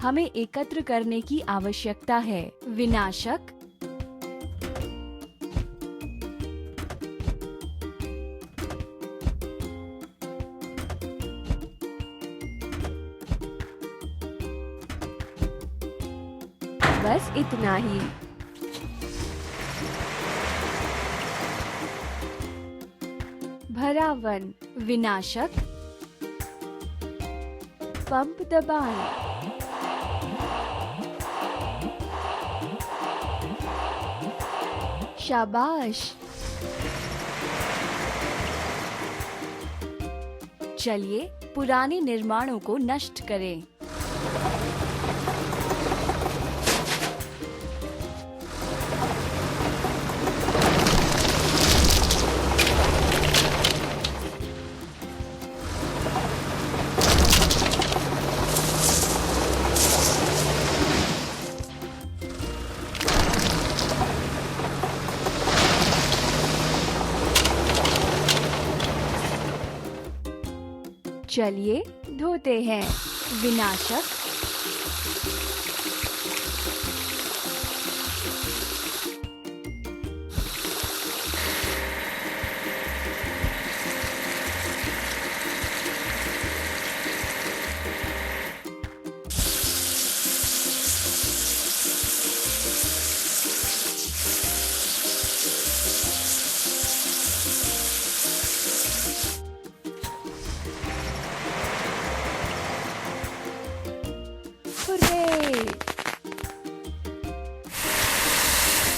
हमें एकत्र करने की आवश्यकता है। विनाशक, बस इतना ही। भरावन, विनाशक, पंप दबाएं। शाबाश। चलिए पुराने निर्माणों को नष्ट करें। चलिए धोते हैं। विनाशक,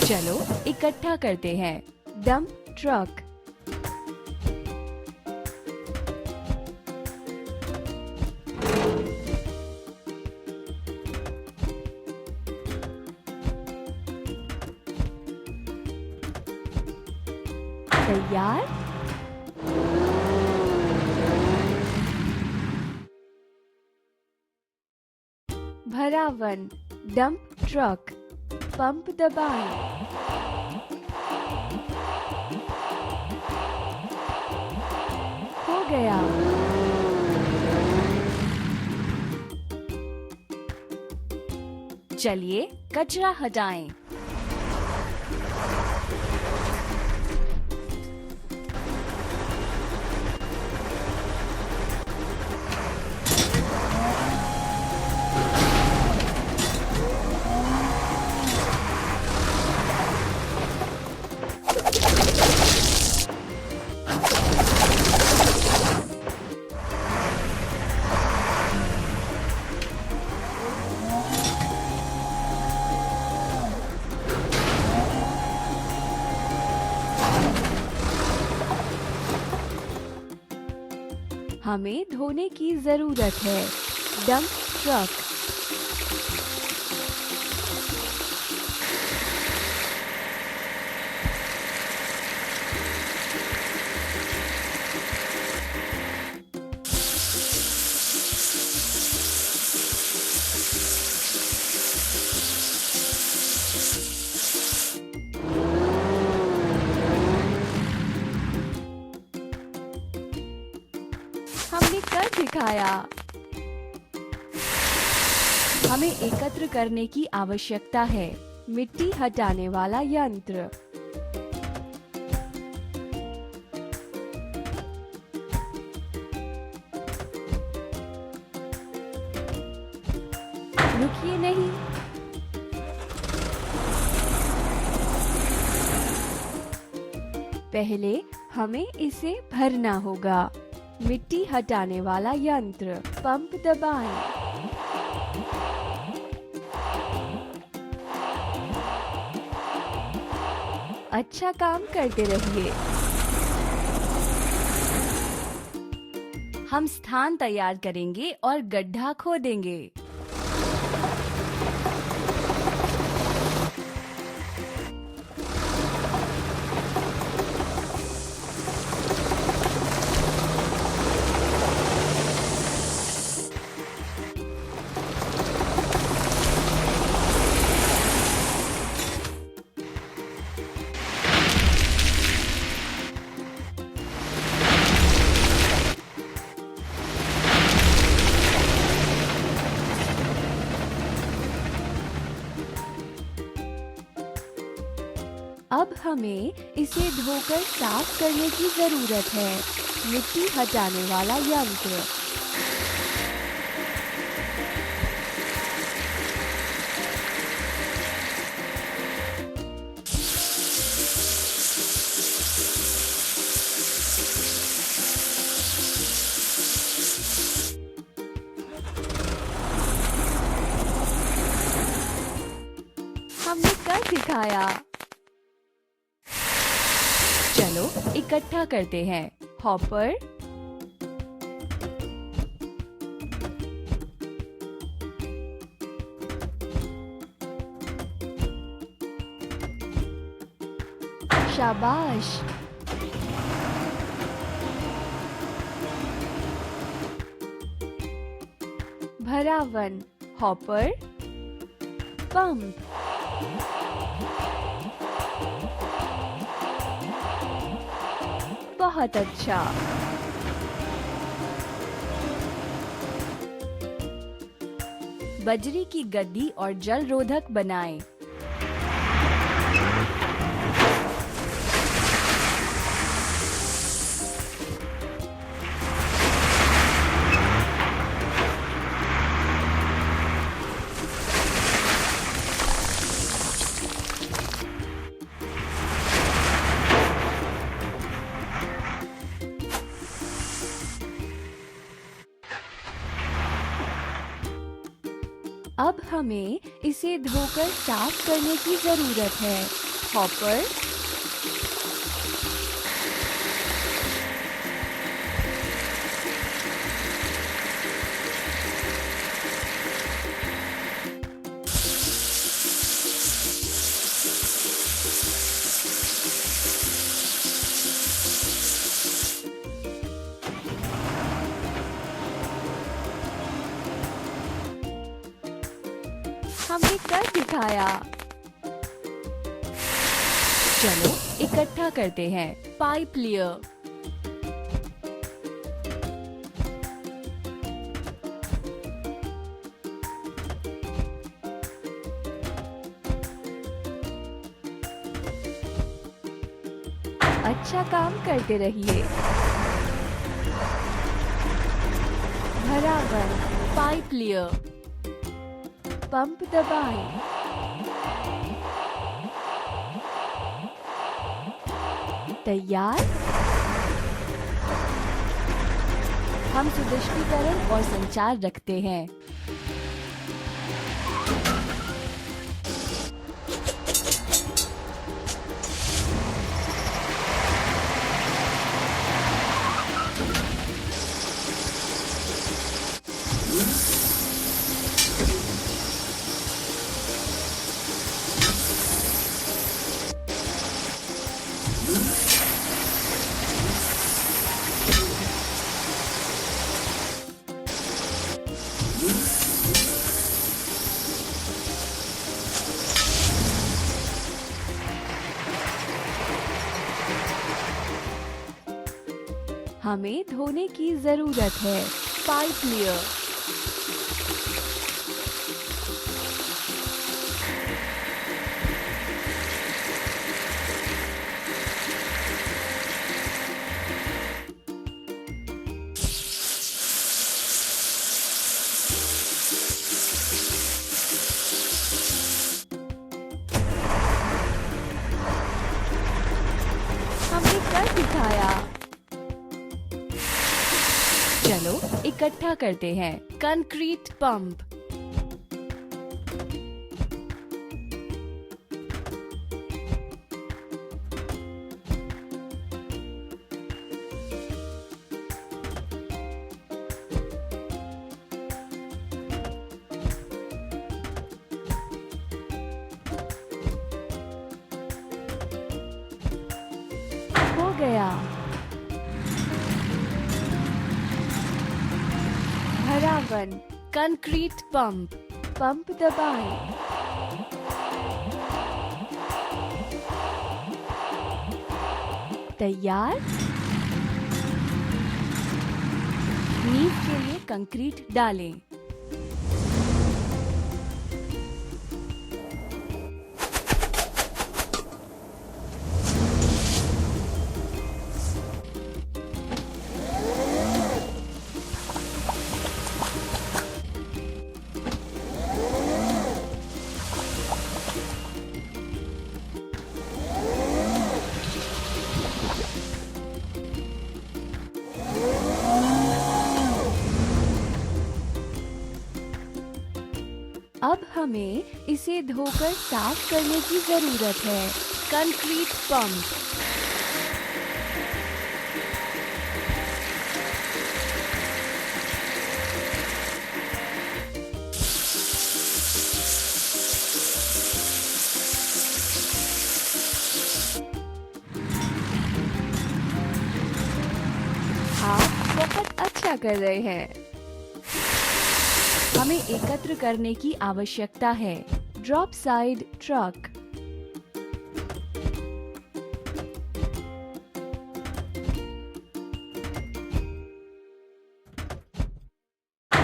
चलो इकट्ठा करते हैं। डंप ट्रक, तैयार। भरावन, डंप ट्रक, पंप दबाएं। हो गया। चलिए कचरा हटाएं। हमें धोने की जरूरत है। डंप ट्रक, हमने कर दिखाया। हमें एकत्र करने की आवश्यकता है। मिट्टी हटाने वाला यंत्र, रुकिए नहीं। पहले हमें इसे भरना होगा। मिट्टी हटाने वाला यंत्र, पंप दबाएं। अच्छा काम करते रहिए। हम स्थान तैयार करेंगे और गड्ढा खोदेंगे। अब हमें इसे धोकर साफ करने की जरूरत है। मिट्टी हटाने वाला यंत्र। हमने कर दिखाया। चलो इकट्ठा करते हैं। हॉपर, शाबाश। भरावन, हॉपर, पंप। बहुत अच्छा। बजरी की गद्दी और जल रोधक बनाएं। अब हमें इसे धोकर साफ करने की जरूरत है। हॉपर, हमने कर दिखाया। चलो इकट्ठा करते हैं। पाइप लेयर, अच्छा काम करते रहिए। भरावन, पाइप लेयर, पंप दबाएं। तैयार। हम सुदृष्टीकरण और संचार रखते हैं। हमें धोने की जरूरत है। पाइप लेयर, हमने कर दिखाया। चलो इकट्ठा करते हैं। कंक्रीट पंप, हो गया। भरावन, कंक्रीट पंप, पंप दबाएं। तैयार। नींव के लिए कंक्रीट डालें। अब हमें इसे धोकर साफ करने की जरूरत है। Concrete pump. आप बहुत अच्छा कर रहे हैं। हमें एकत्र करने की आवश्यकता है। Drop side truck.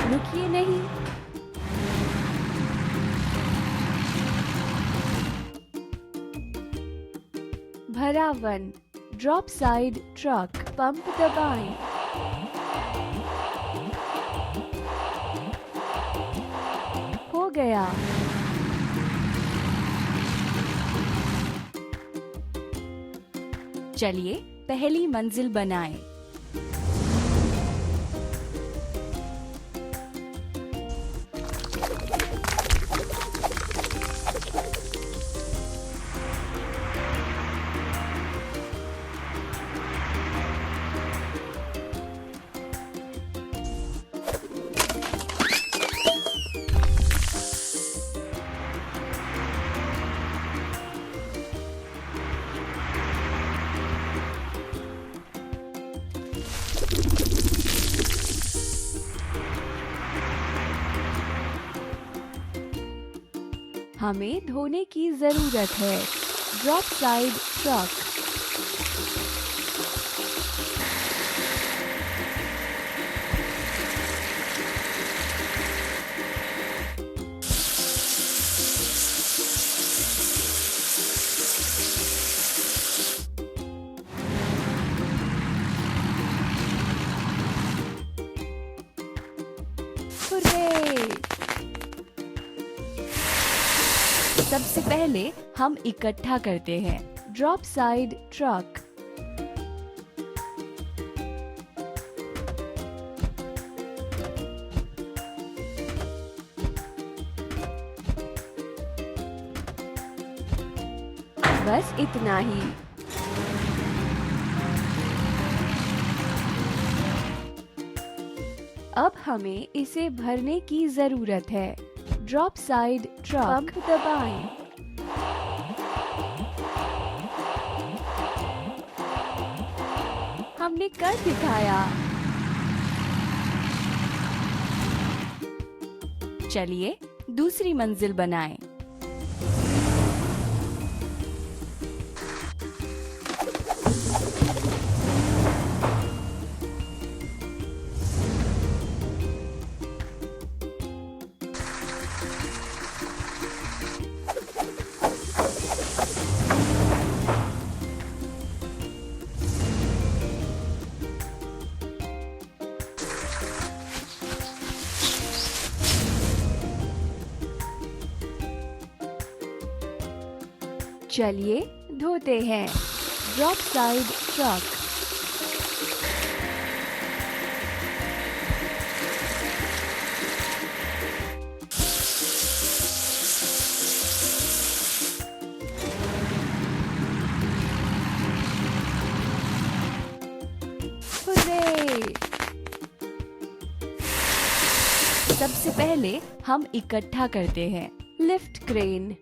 रुकिए नहीं। भरावन। Drop side truck. पंप दबाएं। हो गया। चलिए पहली मंजिल बनाएं। हमें धोने की जरूरत है। Drop side truck. हुर्रे! सबसे पहले हम इकट्ठा करते हैं। Drop side truck. बस इतना ही। अब हमें इसे भरने की जरूरत है। Drop side truck. पंप दबाएं। हमने कर दिखाया। चलिए दूसरी मंजिल बनाएं। चलिए धोते हैं। Drop side truck. हुर्रे! सबसे पहले हम इकट्ठा करते हैं। Lift crane.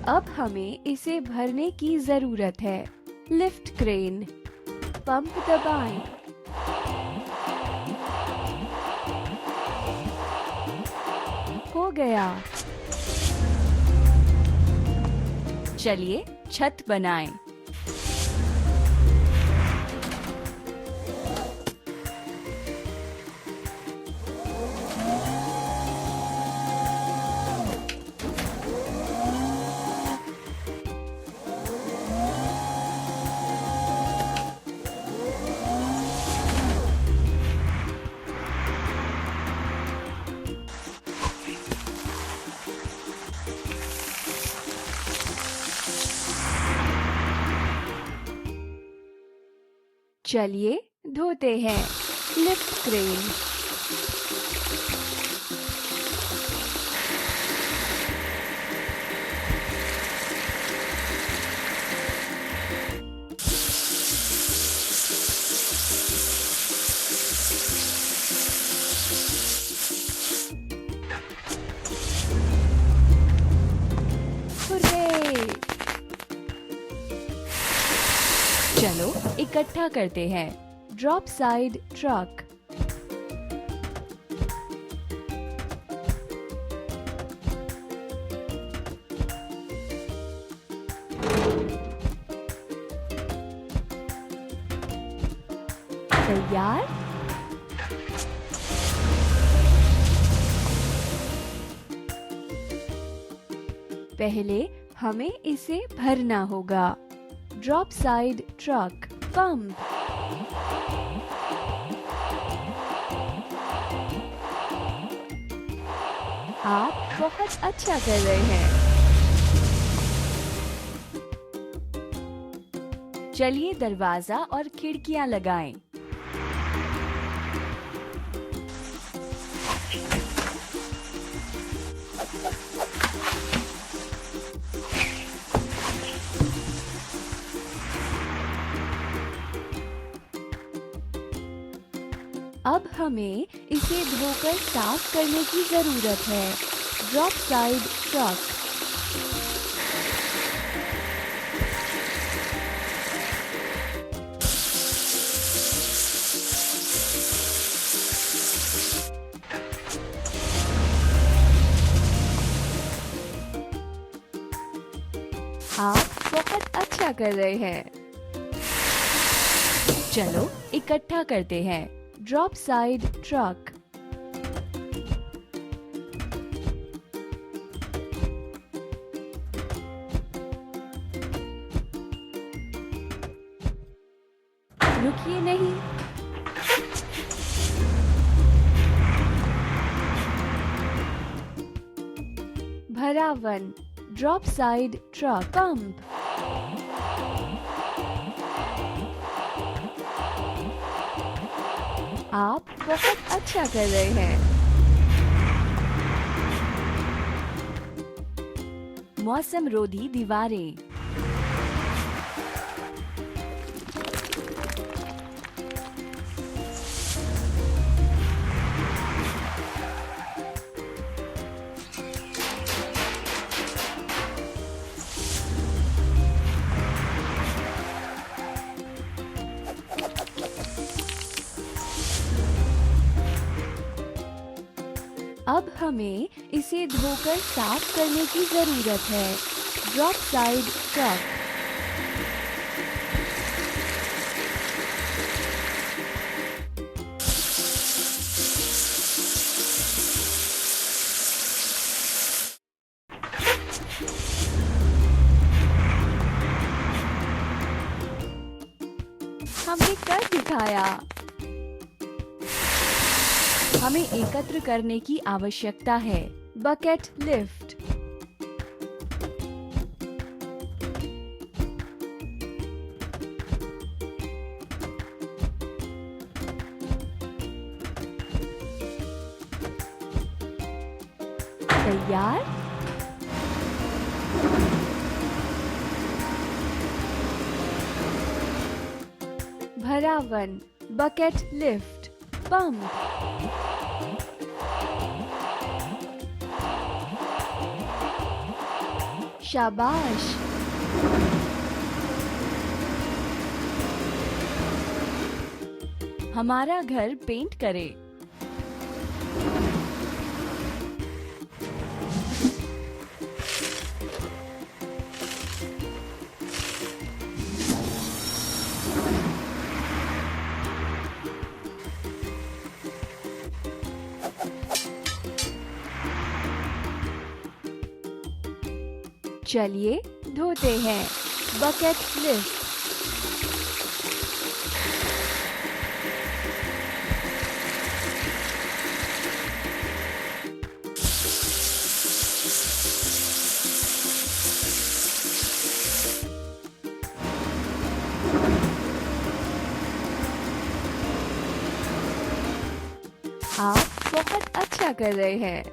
अब हमें इसे भरने की जरूरत है। Lift crane. पंप दबाएं। हो गया। चलिए छत बनाएं। चलिए धोते हैं। Lift crane. हुर्रे! चलो इकट्ठा करते हैं। Drop side truck. तैयार। पहले हमें इसे भरना होगा। Drop side truck pump. आप बहुत अच्छा कर रहे हैं। चलिए दरवाजा और खिड़कियां लगाएं। अब हमें इसे धोकर साफ करने की जरूरत है। Drop side truck. आप बहुत अच्छा कर रहे हैं। चलो इकट्ठा करते हैं। Drop side truck. रुकिए नहीं। भरावन। Drop side truck pump. आप बहुत अच्छा कर रहे हैं। मौसम रोधी दीवारें। अब हमें इसे धोकर साफ करने की जरूरत है। Drop side truck. हमने कर दिखाया। हमें एकत्र करने की आवश्यकता है। Bucket lift. तैयार। भरावन। Bucket lift pump. शाबाश। हमारा घर पेंट करें। चलिए धोते हैं। बकेट लिफ्ट। आप बहुत अच्छा कर रहे हैं।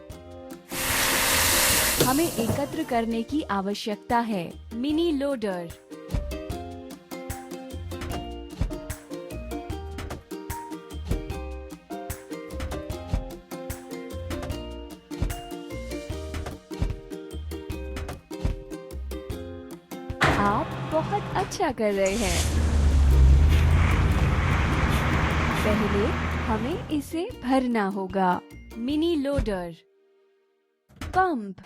हमें एकत्र करने की आवश्यकता है। Mini loader. आप बहुत अच्छा कर रहे हैं। पहले हमें इसे भरना होगा। Mini loader. पंप।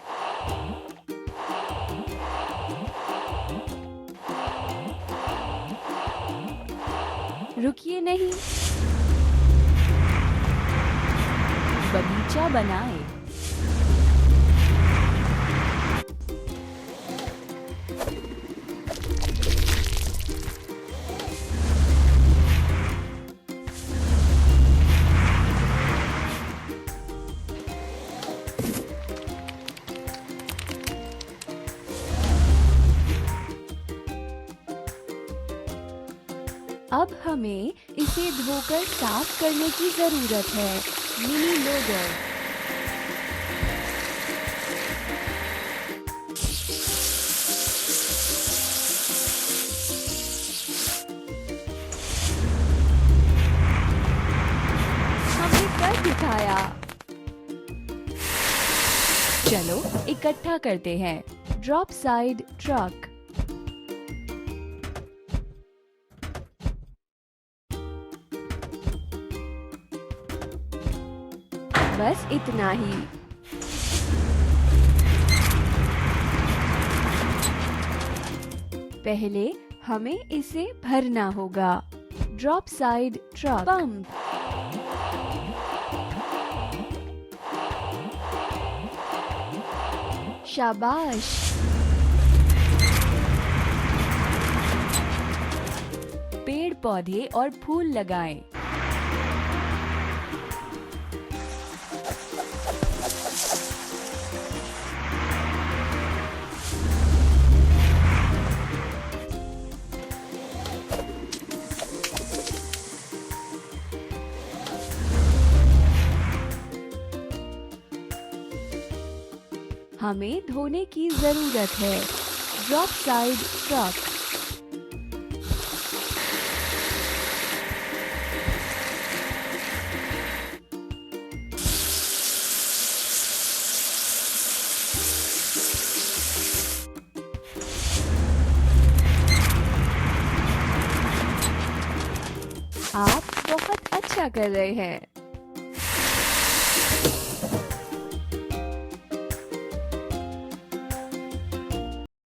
रुकिए नहीं। बगीचा बनाएं। अब हमें इसे धोकर साफ करने की जरूरत है। Mini loader. हमने कर दिखाया। चलो इकट्ठा करते हैं। Drop side truck. बस इतना ही। पहले हमें इसे भरना होगा। Drop side truck. पंप। शाबाश। पेड़ पौधे और फूल लगाएं। हमें धोने की जरूरत है। Drop side truck. आप बहुत अच्छा कर रहे हैं।